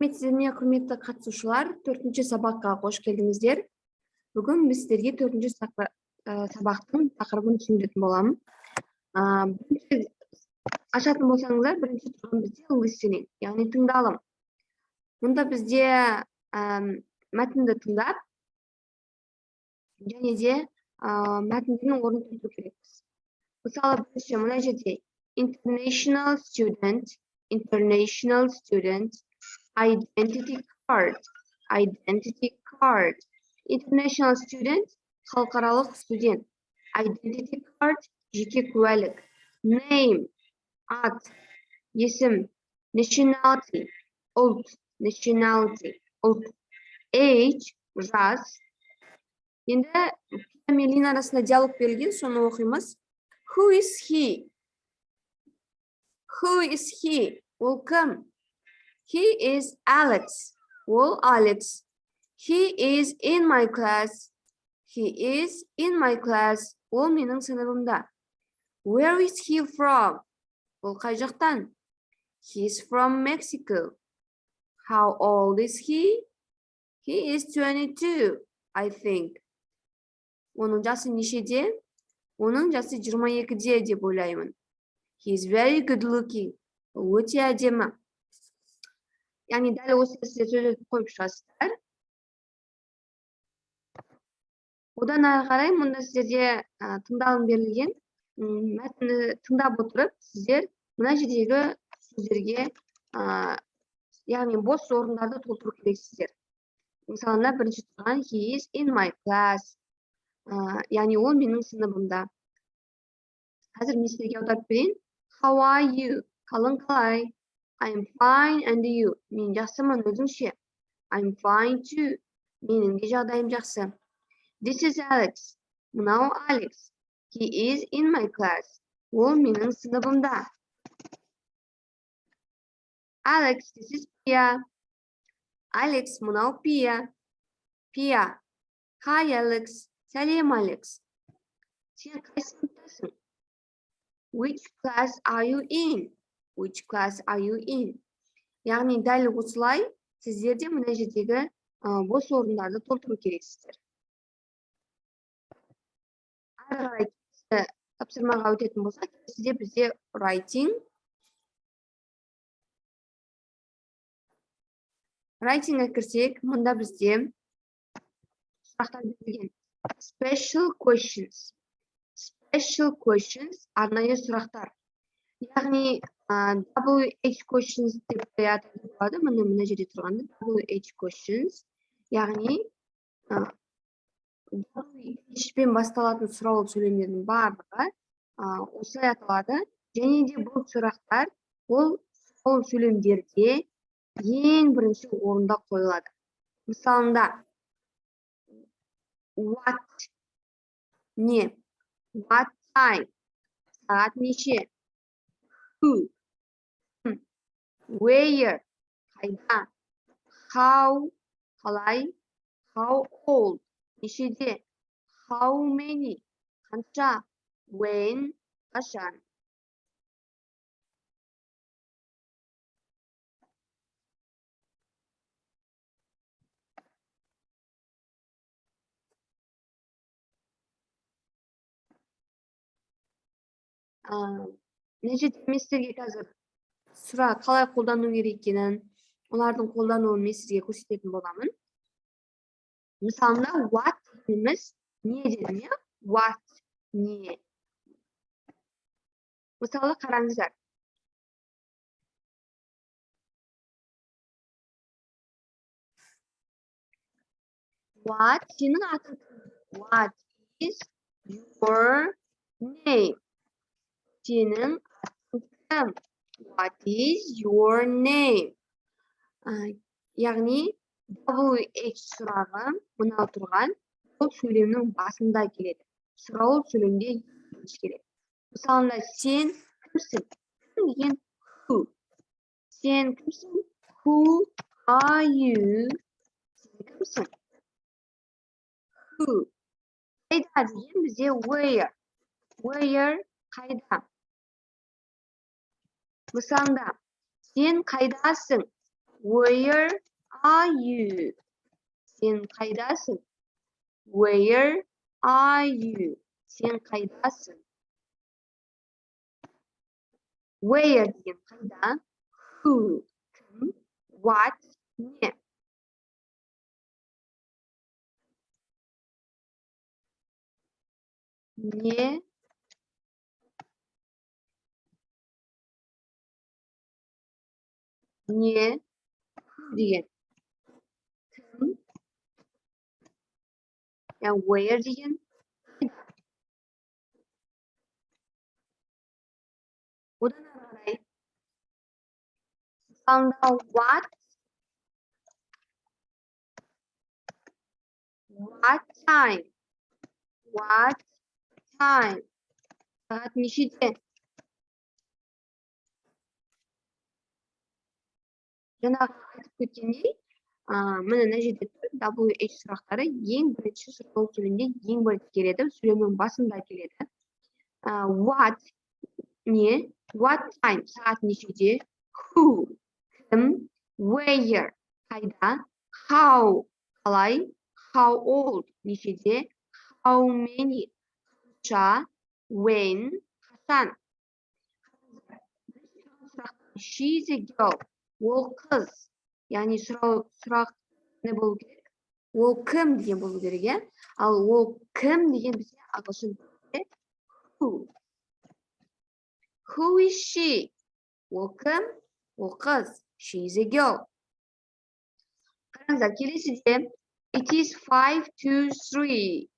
Сіздерге құрметті қатысушылар, 4-ші сабаққа қош келдіңіздер. Бүгін біз сіздерге 4-ші сабақтың тақырыбын түсіндіретін боламын. Ашатын болсаңыздар, бірінші тұрған бізде listening, яғни тыңдалым. Мұнда бізде мәтінді тыңдап, және де мәтіннің орнын толтыру керекпіз. Мысалы, бірінші мына жерде international student, identity card, international student, халықаралық студент, identity card, жеке куәлік, name, ат, есім, nationality, ұлт, age, жас. Енді Мелин арасында диалог берілген, соны оқимыз. Who is he? Ол кім? He is Alex. Ол Alex. He is in my class. Ол менің сыныбымда. Where is he from? Ол қай жақтан? He is from Mexico. How old is he? He is 22, I think. Оның жасы нешеде? Оның жасы 22-де деп ойлаймын. He is very good looking. Өте әдемі. Яғни дәл осы сіздер сөйлетіп қойып шығасыздар. Одан ары қарай мұнда сіздерге тыңдалым берілген. Мәтінді тыңдап отырып, сіздер мына жердегі сөздерге, яғни бос орындарды толтыру керексіздер. Мысалында бірінші тұрған he is in my class. Яғни ол менің сыныбымда. Қазір мен сіздерге аударып берейін. How are you? Қалың қалай? I'm fine, and you? Мен жақсымын, өзіңше? I'm fine too. Менің де жағдайым жақсы. This is Alex. Мынау Alex. He is in my class. Ол менің сыныбымда. Alex, this is Pia. Alex, мынау Pia. Pia. Hi, Alex. Сәлем, Alex. Сен қай сыныптасың? Which class are you in? Яғни дәл осылай сіздер де мына жердегі бос орындарды толтыру керексіздер. Ары қарай тапсырмаға өтетін болсақ, сізде бізде writing. Writing-ға кірсек, мұнда бізде сұрақтар берілген. Special questions, арнайы сұрақтар. Яғни WH questions деп атайды болады. Мына жерде тұрғанда WH questions. Яғни WH-пен басталатын сұраулы сөйлемдердің барлығы осылай аталады. Және де бұл сұрақтар ол сұраулы сөйлемдерде ең бірінші орында қойылады. Мысалында what, не, what time, сағат неше, who, where, қайда, how, қалай, how old, нешеде, how many, қанша, when, қашан. Мына жерде мен сіздерге қазір қалай қолдану керек екенін, олардың қолдануын мен сізге көрсететін боламын. Мысалында what дегеніміз не дедім, иә? What, не. Мысалы қараңыздар. What, сенің атың кім? What is your name? Сенің атың кім? What is your name? Яғни WH сұрағы мынау тұрған ол сөйлемнің басында келеді. Сұраулы сөйлемде келеді. Мысалында сен кімсің? Кім деген who. Сен кімсің? Who are you? Сен кімсің? Who. Қайда деген бізде where. Where қайда? Мысалында сен қайдасың? Where are you? Сен қайдасың? Where are you? Сен қайдасың? Where деген қайда? Who? Кім? What? Не? Не? Не? деген. Кім? Where деген. Одан ары қарай what time? What time? Сағат нешеде? Жаңағы айтып кеткендей, міне мына жерде тұр WH сұрақтары ең бірінші сұрау сөйлемде ең бірінші келеді, сөйлемнің басында келеді. What не? What time? Сағат нешеде? Who? Кім? Where? Қайда? How? Қалай? How old? Нешеде? How many? Қанша? When? Қашан? She's a girl. Ол қыз. Яғни сұрақ не болу керек? Ол кім деген болу керек, иә? Ал ол кім деген бізде ағылшын тілінде who. Who is she? Ол кім? Ол қыз. She's a girl. Қараңыздар, келесіде it is 5 to 3.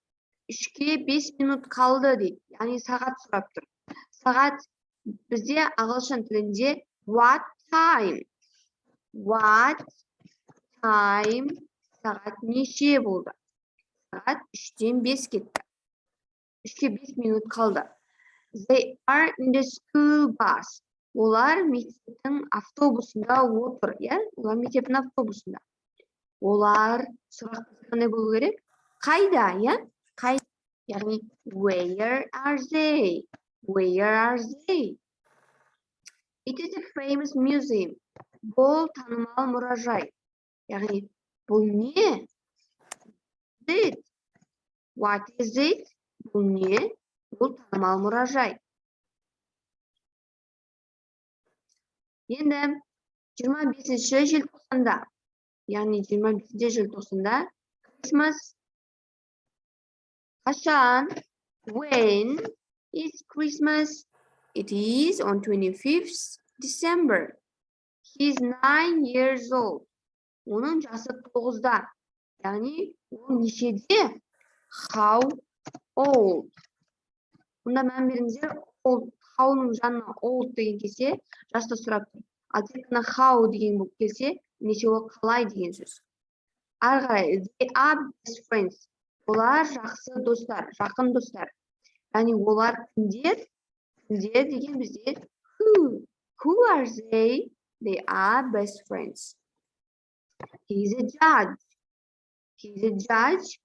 3-ке 5 минут қалды дейді. Яғни сағат сұрап тұр. Сағат бізде ағылшын тілінде what time? What time? Сағат неше болды? Сағат 3-тен 5 кетті. 3-ке 5 минут қалды. They are in the school bus. Олар мектептің автобусында отыр, иә? Олар мектептің автобусында. Олар сұрақ қандай болу керек? Қайда, иә? Қайда? Яғни where are they? Where are they? It is a famous museum. Бұл танымал мұражай. Яғни бұл не? What is it? Бұл не? Бұл танымал мұражай. Енді 25 желтоқсанда, яғни 25 желтоқсанда Christmas қашан? When is Christmas? It is on 25th December. He is 9 years old. Оның жасы 9-да. Яғни ол нешеде? How old? Мұнда мән беріңіздер, how-ның жанына old деген келсе, жасты сұрап тұр. Ал тек қана how деген болып келсе, неше ол қалай деген сөз. Ары қарай, they are best friends. Олар жақсы достар, жақын достар. Яғни олар кімдер? Кімдер деген бізде who. Who are they? They are best friends. He is a judge. He is a judge.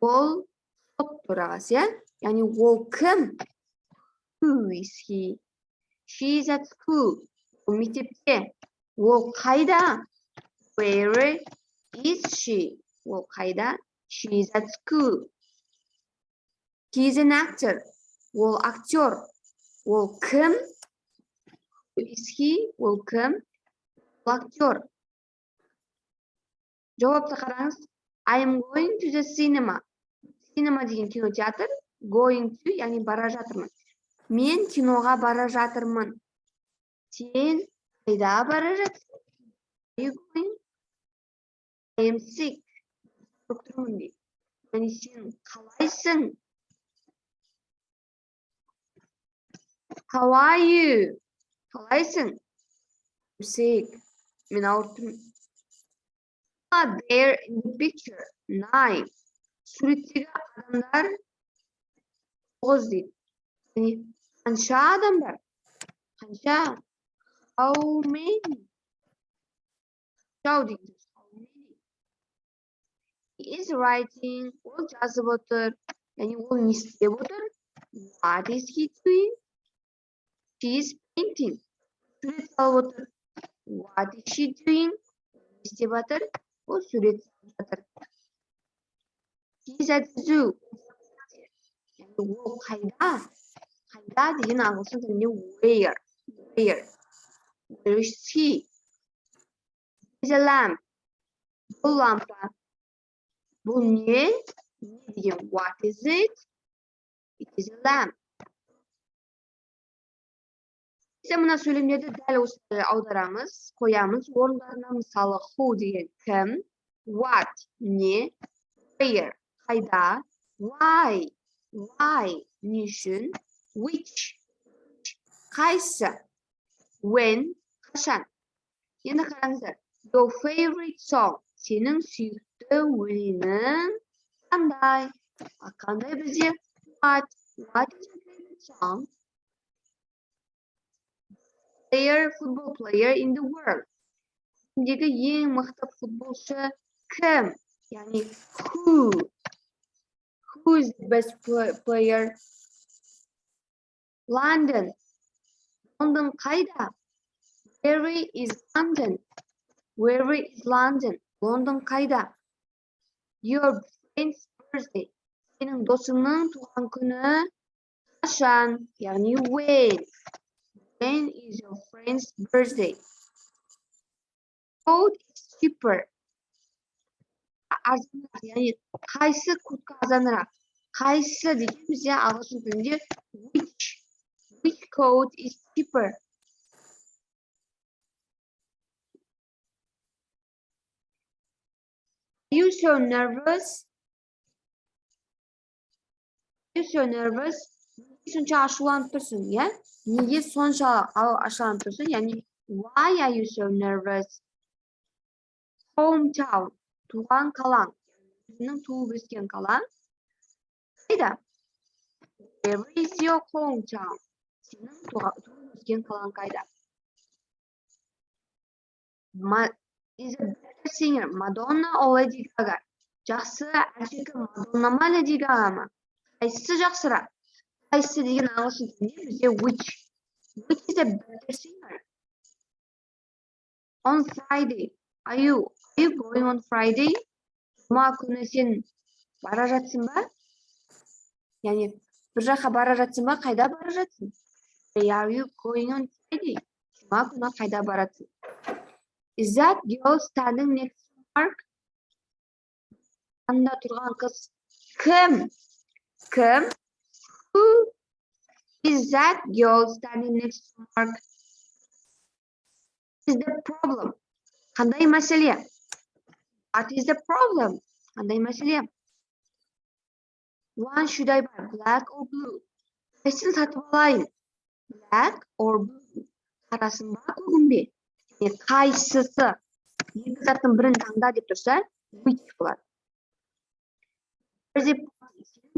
Ол сот төрағасы, иә? Яғни ол кім? Who is he? She is at school. Ол мектепте. Ол қайда? Where is she? Ол қайда? She is at school. He is an actor. Ол актер. Ол кім? Who is he? Ол кім? Ол актер. Жауапты қараңыз. I am going to the cinema. Cinema деген кинотеатр. Going to, яғни бара жатырмын. Мен киноға бара жатырмын. Сен қайда бара жатырсың? Are you going? I am sick. Тұрмын дейді. Яғни сен қалайсың? How are you? Қалайсың? I'm sick. Мен ауырып тұрмын. There in the picture. 9. Суреттегі адамдар 9 дейді. Яғни қанша адамдар? Қанша? How many? How many? He is writing. Ол жазып отыр. Яғни ол не істеп отыр? What is he doing? She is painting. Сурет салып отыр. What is she doing? істеп жатыр? Ол сурет салып жатыр. He's at the zoo. Ол қайда? Қайда деген ағылшын тілінде where. Where is he? Is a lamp. Бұл лампа. Бұл не? Не деген what is it? It is a lamp. Biz mына сөйлемдерді дәл осылай аударамыз, қоямыз. Орындарына мысалы who деген кім, what не, where қайда, why не үшін, which қайсы, when қашан. Енді қараңыздар. Your favorite song. Сенің сүйікті өлеңің қандай? Қандай бізде? What is your favorite song? Football player in the world. Әлемдегі ең мықты футболшы кім? Яғни who? Who is the best player? London. London қайда? Where is London? Where is London? London қайда? Your friend's birthday. Сенің досыңның туған күні қашан? Яғни when? When is your friend's birthday? Coat is cheaper. Арзанырақ, яғни қайсы куртка арзанырақ? Қайсы деген бізде ағылшын тілінде which coat is cheaper? Are you so nervous? Are you so nervous? Сонша ашуланып тұрсың, иә? Неге сонша ашуланып тұрсың? Яғни why are you so nervous? Hometown. Туған қалаң. Өзінің туып өскен қалаң. Қайда? Where is your hometown? Сенің туып өскен қалаң қайда? Is a better singer. Madonna or Lady Gaga? Жақсы әнші Madonna ма Lady Gaga ма? Қайсысы жақсырақ? Қайсы деген ағылшын тілінде бізде which is a better singer? On Friday. Are you going on Friday? Жұма күні сен бара жатсың ба? Яғни бір жаққа бара жатсың ба? Қайда бара жатсың? Are you going on Friday? Жұма күні қайда барасың? Is that girl standing next to Mark? Анда тұрған қыз кім? Кім? Who is that girl standing next to Mark? Is the problem? Қандай мәселе? What is the problem? Қандай мәселе? One should I buy, black or blue? Қайсысын сатып алайын? Black or blue? Қарасын ба, көгін бе? Қайсысы? Екі заттың бірін таңда деп тұрса, which болады. Сенің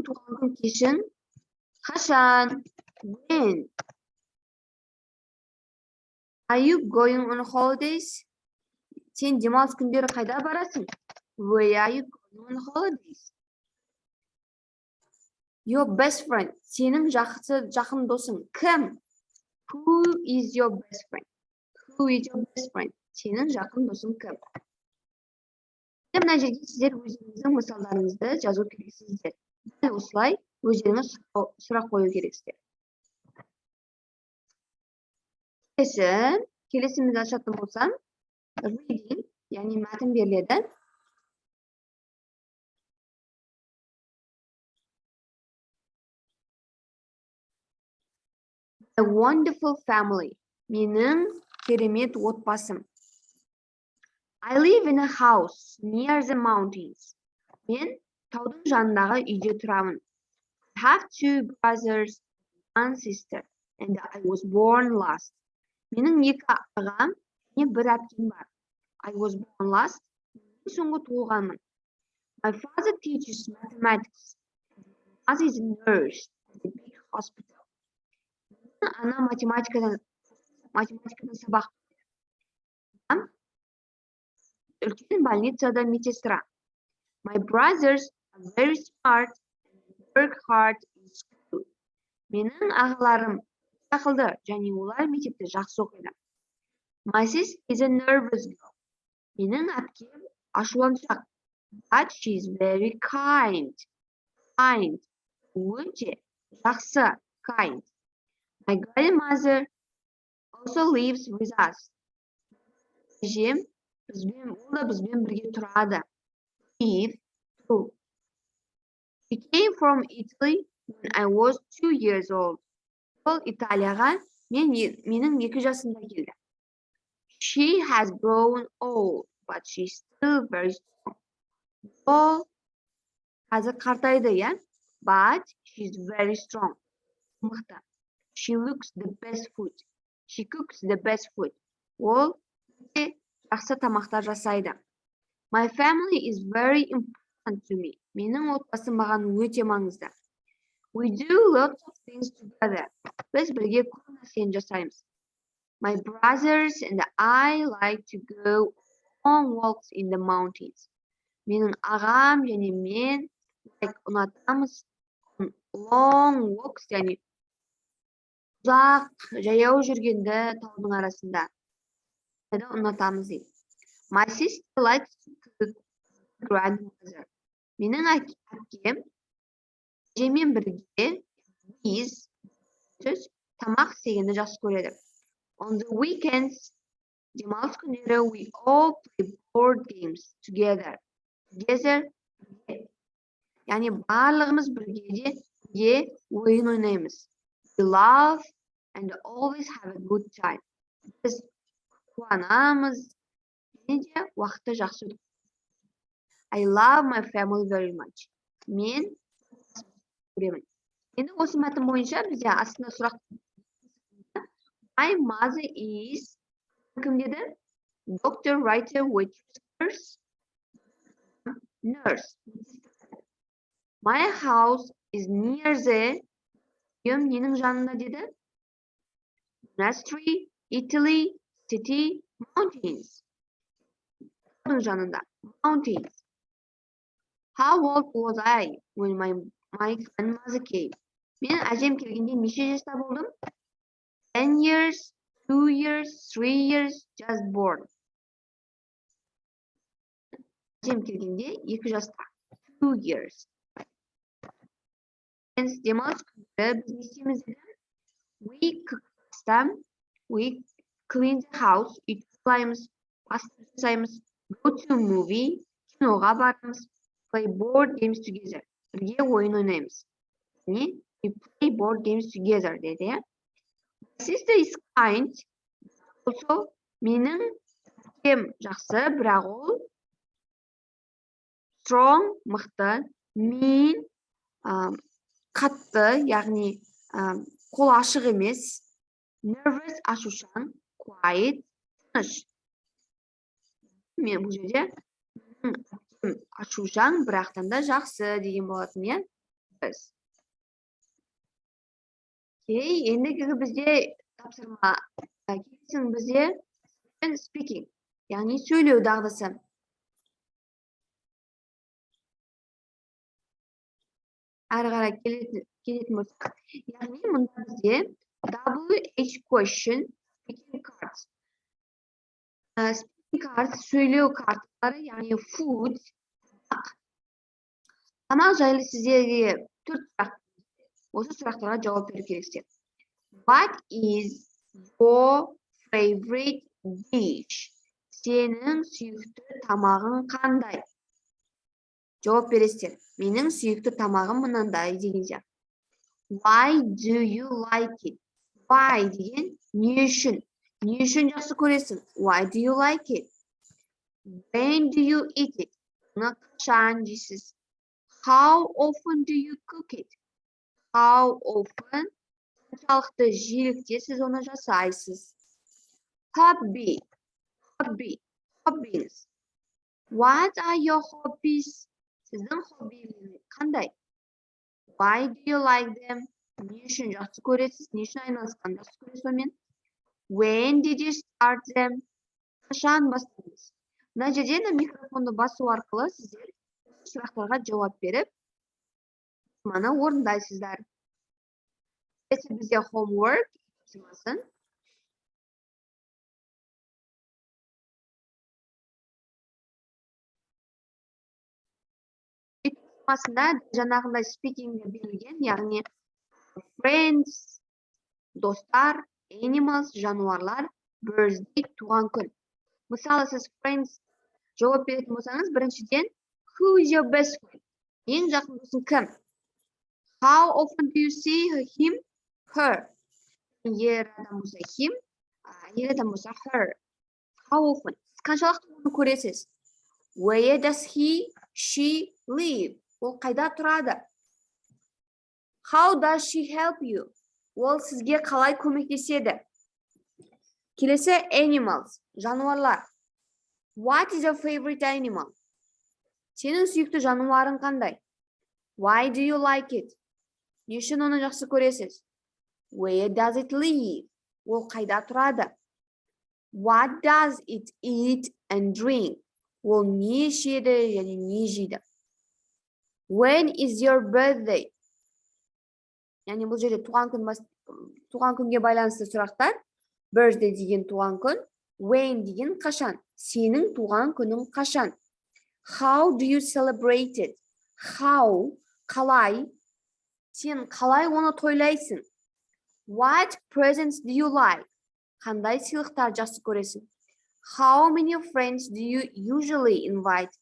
туған күн кешің қашан? When? Are you going on holidays? Сен демалыс күндері қайда барасың? Where are you going on holidays? Your best friend. Сенің жақын досың кім? Who is your best friend? Who is your best friend? Сенің жақын досың кім? Мына жерге сіздер өзіңіздің мысалдарыңызды жазу керексіздер. Дәл осылай өздеріңіз сұрақ қою керексіздер. Келесімізді ашатын болсам, reading, яғни мәтін беріледі. A wonderful family. Менің керемет отбасым. I live in a house near the mountains. Мен таудың жанындағы үйде тұрамын. I have two brothers, one sister, and I was born last. Менің екі ағам және бір әпкем бар. I was born last. Мен соңғы туылғанмын. My father teaches mathematics. My mother is a nurse at a big hospital. Ана математикадан сабақ. Үлкен больницада медсестра. My brothers are very smart and work hard in school. Менің ағаларым ақылды және олар мектепте жақсы оқиды. My sister is a nervous girl. Менің әпкем ашуланшақ. But she's very kind. Kind. Өте жақсы. Kind. My grandmother also lives with us. Әжем ол да бізбен бірге тұрады. Live. Тұру. She came from Italy when I was 2 years old. Ол Италияға менің 2 жасымда келді. She has grown old, but she's still very strong. Ол қазір қартайды, иә? But she's very strong. Мықты. She cooks the best food. Ол жақсы тамақтар жасайды. My family is very important to me. Менің отбасым маған өте маңызды. We do lots of things together. Біз бірге көп нәрсені жасаймыз. My brothers and I like to go on walks in the mountains. Менің ағам және мен ұнатамыз long walks, яғни ұзақ жаяу жүргенді таудың арасында. Ұнатамыз дейді. My sister likes to cook grandmother. Менің әкем әжеммен бірге тамақ істегенді жақсы көреді. On the weekends, демалыс күндері, we all play board games together. Яғни барлығымыз бірге ойын ойнаймыз. We laugh and always have a good time. Біз қуанамыз және де уақытты жақсы өткіземіз. I love my family very much. Мен көремін. Енді осы мәтін бойынша бізде астында сұрақ. My mother is кім деді? Doctor, writer, waitress, nurse. My house is near the үйім ненің жанында деді? Monastery, Italy, city, mountains. Жанында. Mountains. How old was I when my grandmother came? Мен әжем келгенде неше жаста болдым? 10 years, 2 years, 3 years, just born. Әжем келгенде 2 жаста. 2 years. Демалыс күндері біз не істейміз деді? We cook pasta, we clean the house, үй тазалаймыз, паста жасаймыз, go to movie, киноға барамыз, play board games together. Бірге ойын ойнаймыз. We play board games together деді, иә? My sister is kind. Also, менің әкем жақсы, бірақ ол strong, мықты, mean, қатты, яғни қол ашық емес, nervous, ашушаң, quiet, тыныш. Мен бұл жерде ашушаң, бірақтан да жақсы деген болатын, иә? Ендігі бізде тапсырма келсін бізде speaking, яғни сөйлеу дағдысы. Әрі қарай келетін болсақ, яғни мұнда бізде WH question, speaking cards. Speaking cards, сөйлеу карталары, яғни food, тамақ жайлы сіздерге 4 сұрақ. Осы сұрақтарға жауап беру керексіздер. What is your favorite dish? Сенің сүйікті тамағың қандай? Жауап бересіздер. Менің сүйікті тамағым мынандай деген сияқты. Why do you like it? Why деген не үшін? Не үшін жақсы көресің? Why do you like it? When do you eat it? Оны қашан жейсіз? How often do you cook it? How often? Қаншалықты жиілікте сіз оны жасайсыз? Hobby. Hobbies. What are your hobbies? Сіздің хоббилеріңіз қандай? Why do you like them? Не үшін жақсы көресіз? Не үшін айналысқанды жақсы көресіз онымен? When did you start them? Қашан бастадыңыз? Мына жерде микрофонды басу арқылы сіздер сұрақтарға жауап беріп, мана орындайсыздар. Бізде homework тапсырмасын Aslında жаңағындай speaking'e берілген, яғни friends, достар, animals, жануарлар, birthday, туған күн. Мысалы, сіз friends жауап беретін болсаңыз, біріншіден, who is your best friend? Ең жақын досың кім? How often do you see him, her? Ер адам болса him, әйел адам болса her. How often? Қаншалықты оны көресіз? Where does he, she live? Ол қайда тұрады? How does she help you? Ол сізге қалай көмектеседі? Келесі animals, жануарлар. What is your favorite animal? Сенің сүйікті жануарың қандай? Why do you like it? Не үшін оны жақсы көресіз? Where does it live? Ол қайда тұрады? What does it eat and drink? Ол не ішеді және не жейді? When is your birthday? Яғни бұл жерде туған күнге байланысты сұрақтар. Birthday деген туған күн, when деген қашан? Сенің туған күнің қашан? How do you celebrate it? How, қалай? Сен қалай оны тойлайсың? What presents do you like? Қандай сыйлықтар жақсы көресің? How many friends do you usually invite?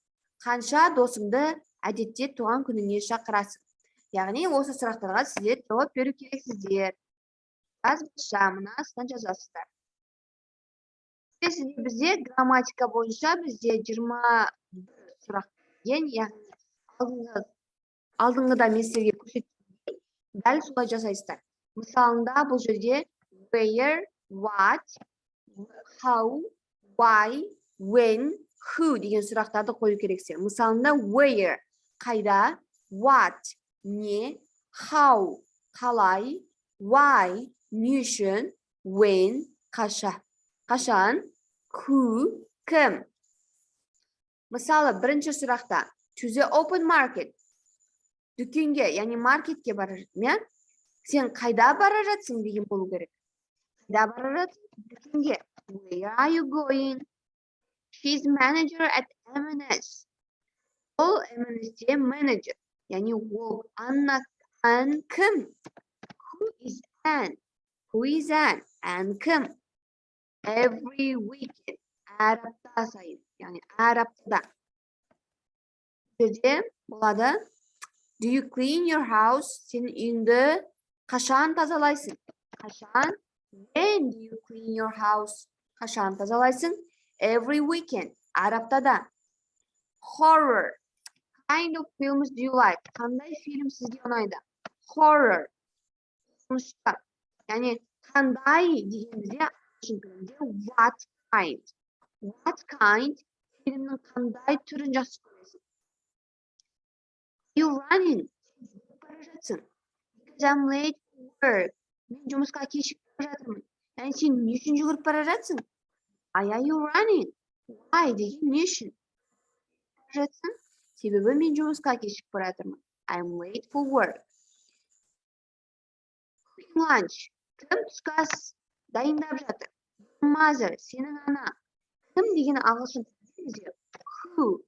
Қанша досыңды әдетте туған күніңе шақырасың? Яғни осы сұрақтарға сіздер жауап беру керексіздер. Жазбаша мына астан жазасыздар. Бізде грамматика бойынша бізде 20 сұрақ берген, яғни алдыңғыда мен сіздерге көрсеткендей дәл солай жасайсыздар. Мысалында бұл жерде where, what, how, why, when, who деген сұрақтарды қою керексіздер. Мысалында where қайда, what не, how қалай, why не үшін, when қашан, who кім. Мысалы, бірінші сұрақта to the open market дүкенге, яғни маркетке бара жатсың, сен қайда бара жатсың деген болу керек. Қайда бара жатсың? Дүкенге. Where are you going? She's manager at M&S. Ол M&S'те менеджер. Яғни ол Ann кім? Who is Ann? Who is Ann? Ann кім? Every weekend. Әр апта сайын. Яғни әр аптада. Жерде болады. Do you clean your house? Сен үйіңді қашан тазалайсың? Қашан? When do you clean your house? Қашан тазалайсың? Every weekend. Әр аптада. Horror. Kind of films do you like? Қандай фильм сізге ұнайды? Horror. Қорқынышты. Яғни қандай дегенде what kind? What kind? Фильмнің қандай түрін жақсы көресің? You running? Бара жатсың. Because I'm late for work. Мен жұмысқа кешігіп бара жатырмын. Яғни сен не үшін жүгіріп бара жатсың? Why are you running? Why деген не үшін? Бара жатсың? Себебі мен жұмысқа кешігіп бара жатырмын. I'm late for work. Cooking lunch. Кім түскі ас дайындап жатыр? Mother, сенің ана. Кім деген ағылшын тілінде? Who?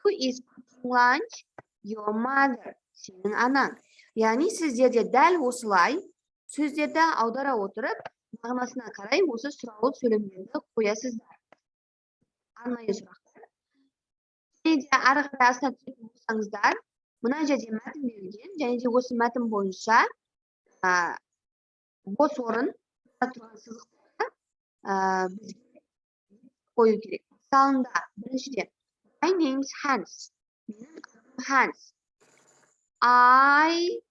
Who is cooking lunch? Your mother. Сенің анаң. Яғни сіздерде дәл осылай сөздерді аудара отырып, мағынасына қарай осы сұраулы сөйлемдерді қоясыздар. Арнайы сұрақтар. Және де ары қарай астына түсетін болсаңыздар, мына жерде мәтін берілген, және де осы мәтін бойынша бос орын тұрған сызықтарға бізге қою керек. Мысалында, біріншіден, my name is Hans. Менің атым Hans. I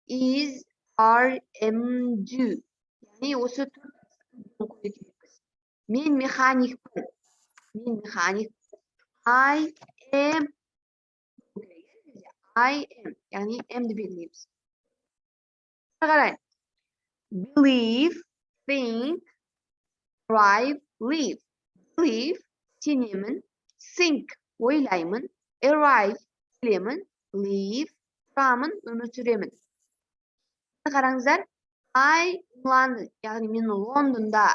is are am do. Яғни осы қою керекпіз. Мен механикпін. Мен механик. I am. I am. Яғни am'ді белгілейміз. Қарай. Believe, think, drive, live. Believe, сенемін. Think, ойлаймын. Arrive, келемін. Live, тұрамын, өмір сүремін. Қараңыздар. I London, яғни мен Лондонда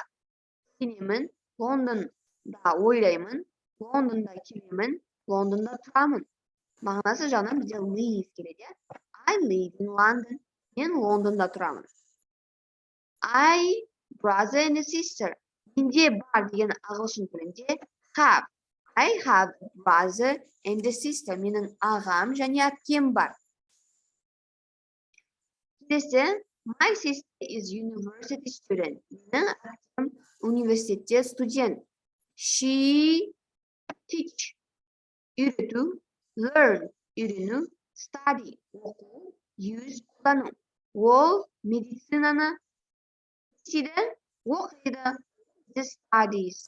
сенемін. Лондонда ойлаймын. Лондонда келемін. Лондонда тұрамын. мағынасы жағынан бізде live келеді. I live in London. Мен Лондонда тұрамын. I brother and sister. Менде бар деген ағылшын тілінде have. I have a brother and a sister. Менің ағам және әпкем бар. Келесі, my sister is university student. Менің әпкем университетте студент. She teach. Үйрету, learn, үйрену, study, оқу, use, қолдану. Ол медицинаны оқиды. Studies.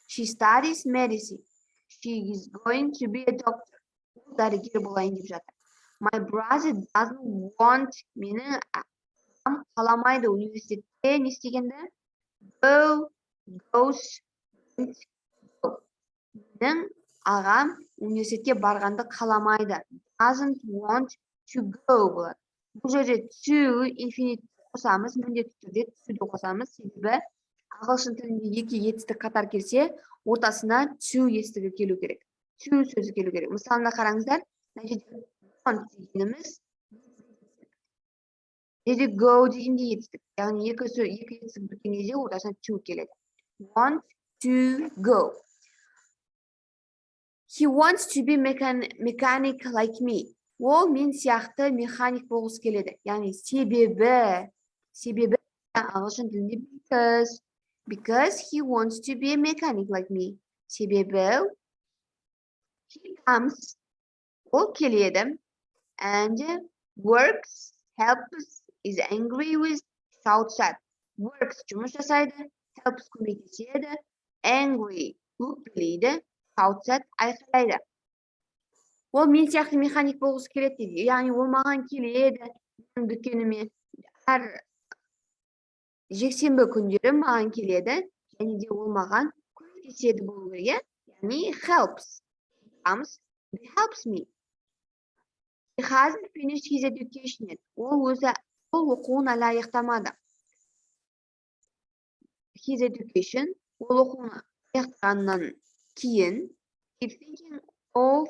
She studies medicine. She is going to be a doctor. Ол дәрігер болайын деп жатыр. My brother doesn't want. Менің ағам қаламайды университетте не істегенді? Goes. Менің ағам университетке барғанды қаламайды. Doesn't want to go болады. Бұл жерде to infinite қосамыз, міндетті түрде to қосамыз. Себебі ағылшын тілінде екі етістік қатар келсе, ортасына to етістігі келу керек. To сөзі келу керек. Мысалына қараңыздар, мына жерде want дегеніміз жерде go дегенде етістік. Яғни екі етістік біріккен кезде ортасына to келеді. Want to go. He wants to be mechanic like me. Ол мен сияқты механик болғысы келеді. Яғни себебі ағылшын тілінде because he wants to be a mechanic like me. Себебі he comes, ол келеді, and works, helps, is angry with, shouts at. Works жұмыс жасайды, helps көмектеседі, angry өкпелейді, shouts at айқайлайды. Ол мен сияқты механик болғысы келеді дейді. Яғни ол маған келеді, менің дүкеніме әр жексенбі күндері маған келеді, және де ол маған көмектеседі болу керек. Яғни helps. Comes, he helps me. He hasn't finished his education yet. Ол оқуын әлі аяқтамады. His education, ол оқуын аяқтағаннан кейін, he's thinking of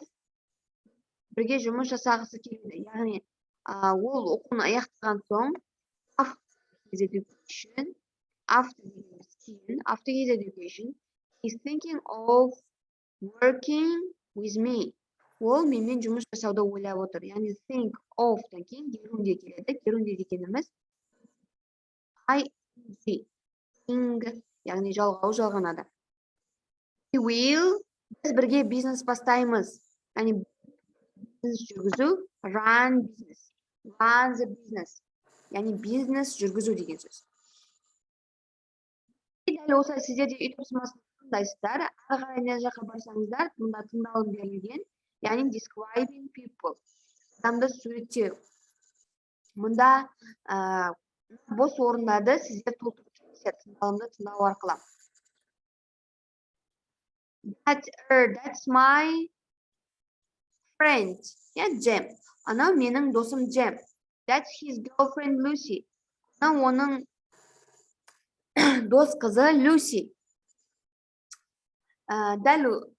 бірге жұмыс жасағысы келеді. Яғни, ол оқуын аяқтаған соң, after his education, he's thinking of working with me. Ол менімен жұмыс жасауды ойлап отыр. Яғни think of-тан кейін gerunde келеді. Gerunde дегеніміз ing, яғни жалғанады. We will, біз бірге бизнес бастаймыз. Яғни бизнес жүргізу, run the business. Яғни бизнес жүргізу деген сөз. Дәл осы сіздер де үй тапсырмасын тыңдайсыздар. Ары қарай не жаққа барсаңыздар, мұнда тыңдалым берілген. Яғни describing people. Адамды суреттеу. Мұнда бос орындарды сіздер толтырып кетесіздер тыңдалымды тыңдау арқылы. That's my friend. Джем. Анау менің досым Джем. That's his girlfriend Lucy. Анау оның дос қызы Люси. Дәл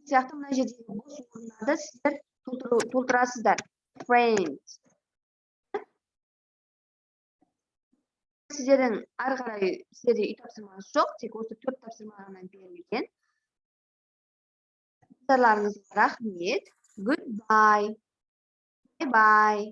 сияқты мына жердегі бос орындарды сіздер толтырасыздар. Friend. Сіздердің ары қарай сіздерде үй тапсырмаңыз жоқ, тек осы 4 тапсырма ғана берілген. Назарларыңызға рахмет. Goodbye. Bye bye.